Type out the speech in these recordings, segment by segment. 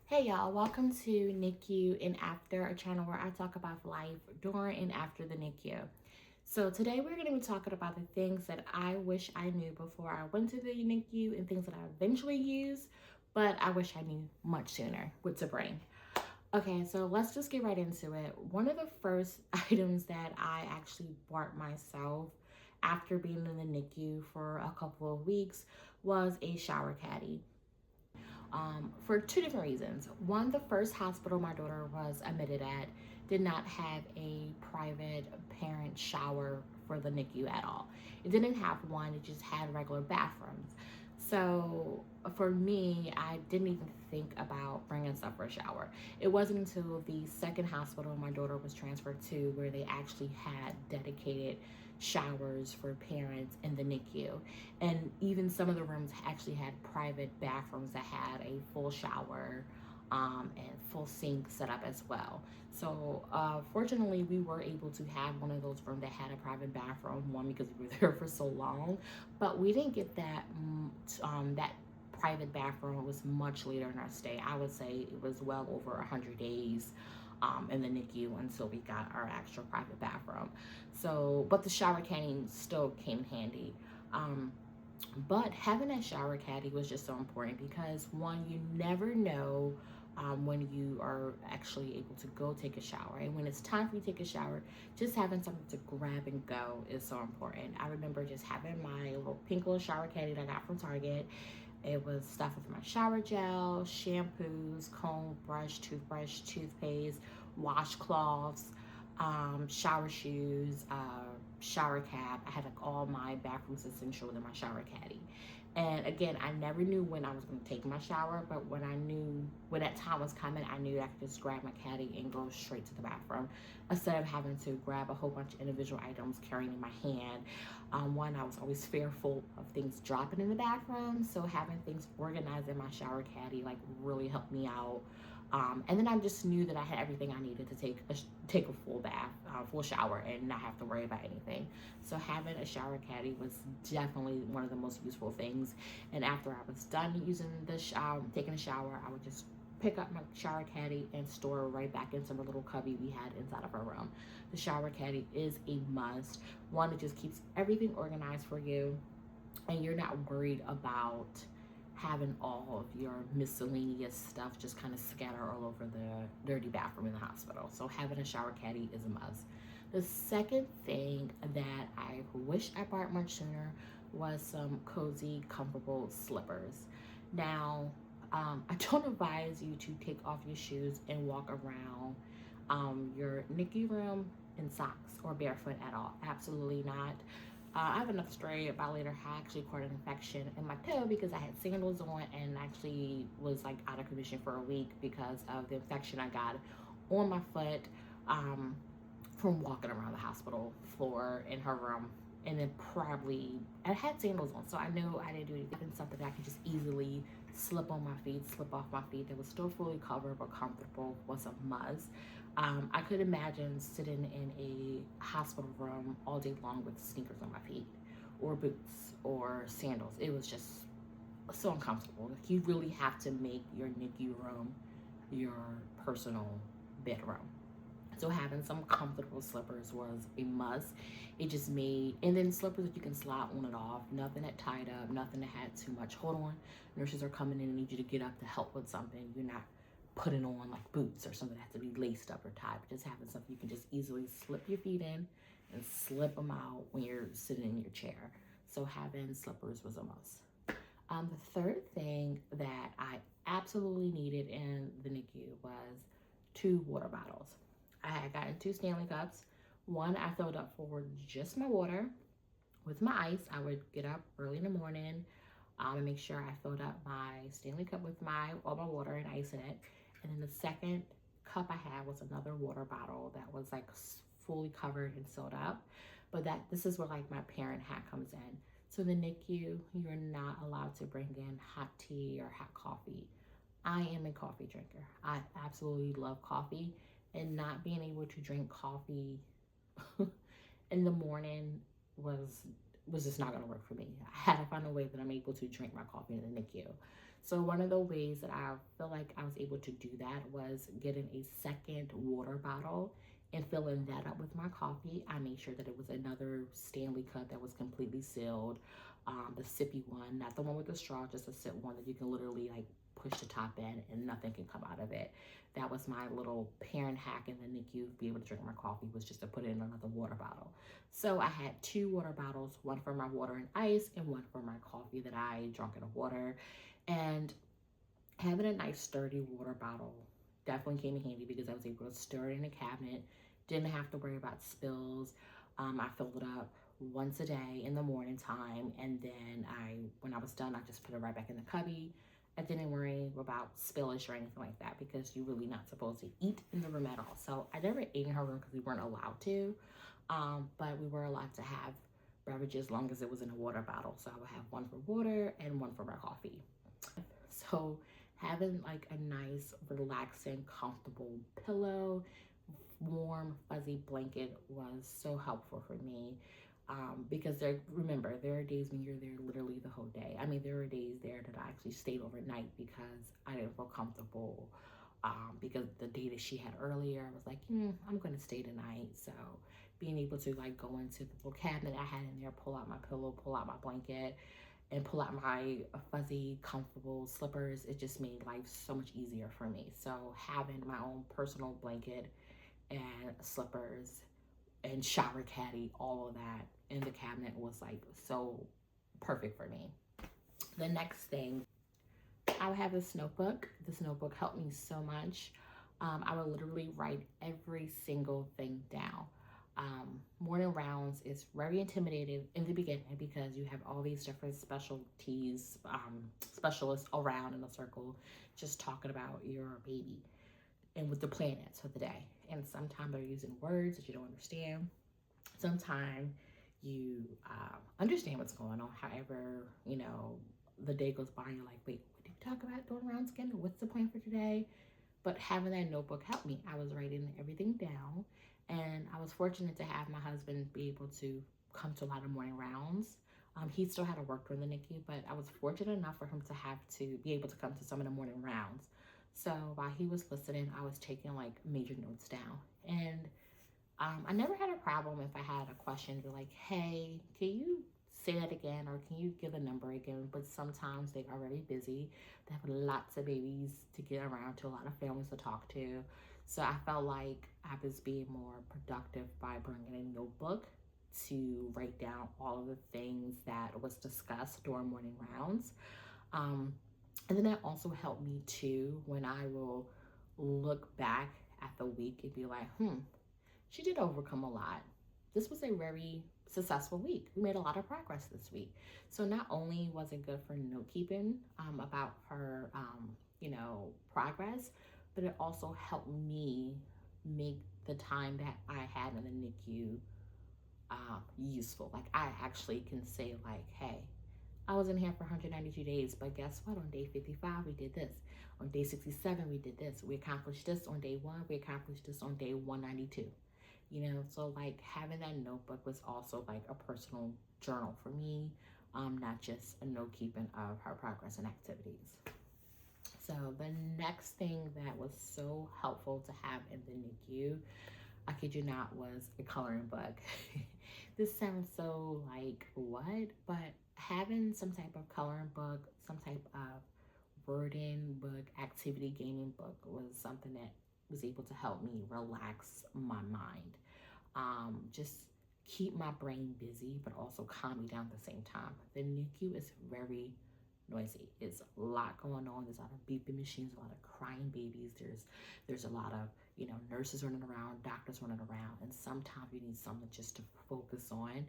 Hey y'all, welcome to NICU and After, a channel where I talk about life during and after the NICU. So today we're going to be talking about the things that I wish I knew before I went to the NICU and things that I eventually used, but I wish I knew much sooner what to bring. Okay, so let's just get right into it. One of the first items that I actually bought myself after being in the NICU for a couple of weeks was a shower caddy. For two different reasons. One, the first hospital my daughter was admitted at did not have a private parent shower for the NICU at all. It didn't have one, it just had regular bathrooms. So for me, I didn't even think about bringing stuff for a shower. It wasn't until the second hospital my daughter was transferred to where they actually had dedicated showers for parents in the NICU. And even some of the rooms actually had private bathrooms that had a full shower and full sink set up as well. So fortunately, we were able to have one of those rooms that had a private bathroom. One, because we were there for so long, but we didn't get that private bathroom. It was much later in our stay. I would say it was well over 100 days in the NICU until we got our actual private bathroom. So, but the shower caddy still came handy. But having that shower caddy was just so important because one, you never know when you are actually able to go take a shower. And when it's time for you to take a shower, just having something to grab and go is so important. I remember just having my little pink little shower caddy that I got from Target. It was stuff with my shower gel, shampoos, comb, brush, toothbrush, toothpaste, washcloths, shower shoes, shower cap. I had like all my bathroom essentials in my shower caddy. And again, I never knew when I was going to take my shower, but when that time was coming, I knew I could just grab my caddy and go straight to the bathroom instead of having to grab a whole bunch of individual items carrying in my hand. One, I was always fearful of things dropping in the bathroom, so having things organized in my shower caddy like really helped me out. And then I just knew that I had everything I needed to take a full bath, full shower, and not have to worry about anything. So having a shower caddy was definitely one of the most useful things. And after I was done using the shower, taking a shower, I would just pick up my shower caddy and store it right back into the little cubby we had inside of our room. The shower caddy is a must. One, it just keeps everything organized for you, and you're not worried about having all of your miscellaneous stuff just kind of scatter all over the dirty bathroom in the hospital. So having a shower caddy is a must. The second thing that I wish I bought much sooner was some cozy, comfortable slippers. Now, I don't advise you to take off your shoes and walk around your NICU room in socks or barefoot at all. Absolutely not. I have another story about later how I actually caught an infection in my toe because I had sandals on and actually was like out of commission for a week because of the infection I got on my foot from walking around the hospital floor in her room. And then I had sandals on, so I knew I didn't do anything, something that I could just easily slip on my feet, slip off my feet that was still fully covered but comfortable was a must. I could imagine sitting in a hospital room all day long with sneakers on my feet or boots or sandals. It was just so uncomfortable. Like, you really have to make your NICU room your personal bedroom. So having some comfortable slippers was a must. It just made, and then slippers that you can slide on and off, nothing that tied up, nothing that had too much. Hold on, nurses are coming in and need you to get up to help with something. You're not putting on like boots or something that has to be laced up or tied, but just having something you can just easily slip your feet in and slip them out when you're sitting in your chair. So having slippers was a must. The third thing that I absolutely needed in the NICU was 2 water bottles. I had gotten 2 Stanley cups. One I filled up for just my water with my ice. I would get up early in the morning and make sure I filled up my Stanley cup with all my water and ice in it. And then the second cup I had was another water bottle that was like fully covered and sealed up. But this is where like my parent hat comes in. So the NICU, you're not allowed to bring in hot tea or hot coffee. I am a coffee drinker. I absolutely love coffee, and not being able to drink coffee in the morning was was just not going to work for me. I had to find a way that I'm able to drink my coffee in the NICU. So one of the ways that I feel like I was able to do that was getting a second water bottle and filling that up with my coffee. I made sure that it was another Stanley cup that was completely sealed, the sippy one, not the one with the straw, just a sip one that you can literally like push the top in and nothing can come out of it. That was my little parent hack in the NICU to be able to drink my coffee, was just to put it in another water bottle. So I had 2 water bottles, one for my water and ice and one for my coffee that I drank in the water. And having a nice sturdy water bottle definitely came in handy because I was able to stir it in a cabinet, didn't have to worry about spills. I filled it up once a day in the morning time, and then when I was done, I just put it right back in the cubby. I didn't worry about spillage or anything like that because you're really not supposed to eat in the room at all. So I never ate in her room because we weren't allowed to, but we were allowed to have beverages as long as it was in a water bottle. So I would have one for water and one for my coffee. So having like a nice, relaxing, comfortable pillow, warm, fuzzy blanket was so helpful for me. Because remember, there are days when you're there literally the whole day. I mean, there were days there that I actually stayed overnight because I didn't feel comfortable. Because the day that she had earlier, I was like, I'm going to stay tonight. So being able to like go into the little cabinet I had in there, pull out my pillow, pull out my blanket, and pull out my fuzzy, comfortable slippers, it just made life so much easier for me. So having my own personal blanket and slippers and shower caddy, all of that in the cabinet was like so perfect for me. The next thing, I would have this notebook. This notebook helped me so much. I would literally write every single thing down. Morning rounds is very intimidating in the beginning because you have all these different specialties, specialists around in a circle just talking about your baby and with the planets for the day. And sometimes they're using words that you don't understand. Sometimes you understand what's going on. However, the day goes by and you're like, wait, what did we talk about during rounds again? What's the plan for today? But having that notebook helped me. I was writing everything down, and I was fortunate to have my husband be able to come to a lot of morning rounds. He still had to work during the NICU, but I was fortunate enough for him to have to be able to come to some of the morning rounds. So while he was listening, I was taking like major notes down. And I never had a problem if I had a question, be like, hey, can you say that again, or can you give a number again? But sometimes they are very busy. They have lots of babies to get around to, a lot of families to talk to. So I felt like I was being more productive by bringing a notebook to write down all of the things that was discussed during morning rounds. And then that also helped me too when I will look back at the week and be like, she did overcome a lot. This was a very successful week. We made a lot of progress this week. So not only was it good for note keeping about her, progress, but it also helped me make the time that I had in the NICU useful. Like I actually can say like, hey, I was in here for 192 days, but guess what? On day 55, we did this. On day 67, we did this. We accomplished this on day 1. We accomplished this on day 192. So like having that notebook was also like a personal journal for me, not just a note keeping of her progress and activities. So the next thing that was so helpful to have in the NICU, I kid you not, was a coloring book. This sounds so like what? But having some type of coloring book, some type of wording book, activity gaming book was something that was able to help me relax my mind. Just keep my brain busy, but also calm me down at the same time. The NICU is very noisy. It's a lot going on. There's a lot of beeping machines, a lot of crying babies. There's a lot of nurses running around, doctors running around, and sometimes you need something just to focus on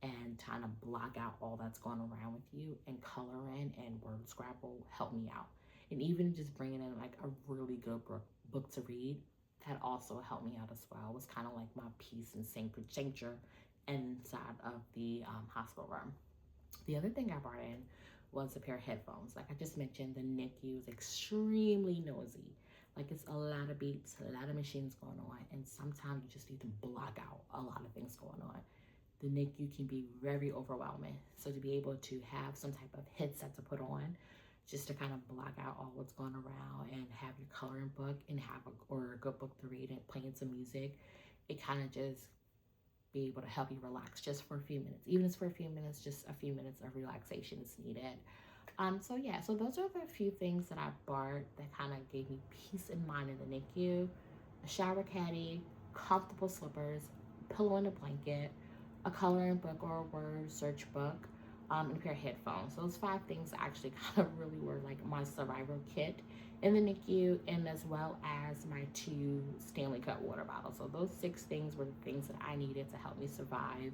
and kind of block out all that's going around with you, and coloring and word scrabble help me out. And even just bringing in like a really good book to read, that also helped me out as well. It was kind of like my peace and sanctuary inside of the hospital room. The other thing I brought in was a pair of headphones. Like I just mentioned, the NICU is extremely noisy. Like it's a lot of beeps, a lot of machines going on, and sometimes you just need to block out a lot of things going on. the NICU can be very overwhelming. So to be able to have some type of headset to put on, just to kind of block out all what's going around and have your coloring book and have a good book to read and playing some music, it kind of just be able to help you relax just for a few minutes. Even if it's for a few minutes, just a few minutes of relaxation is needed. So yeah, so those are the few things that I bought that kind of gave me peace of mind in the NICU. A shower caddy, comfortable slippers, pillow and a blanket, a coloring book or a word search book, and a pair of headphones. So those 5 things actually kind of really were like my survival kit in the NICU, and as well as my 2 Stanley Cup water bottles. So those 6 things were the things that I needed to help me survive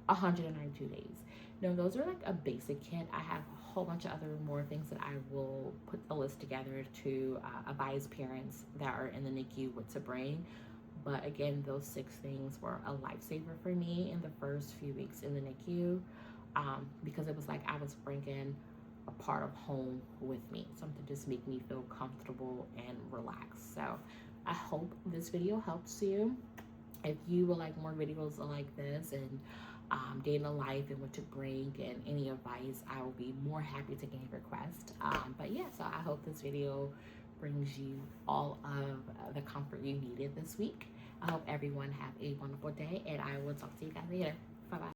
192 days. Now, those are like a basic kit. I have a whole bunch of other more things that I will put a list together to advise parents that are in the NICU what to bring. But again, those 6 things were a lifesaver for me in the first few weeks in the NICU, because it was like I was bringing a part of home with me, something to just make me feel comfortable and relaxed. So I hope this video helps you. If you would like more videos like this and day in the life and what to bring and any advice, I will be more happy to take any request. But yeah, so I hope this video brings you all of the comfort you needed this week. I hope everyone have a wonderful day, and I will talk to you guys later.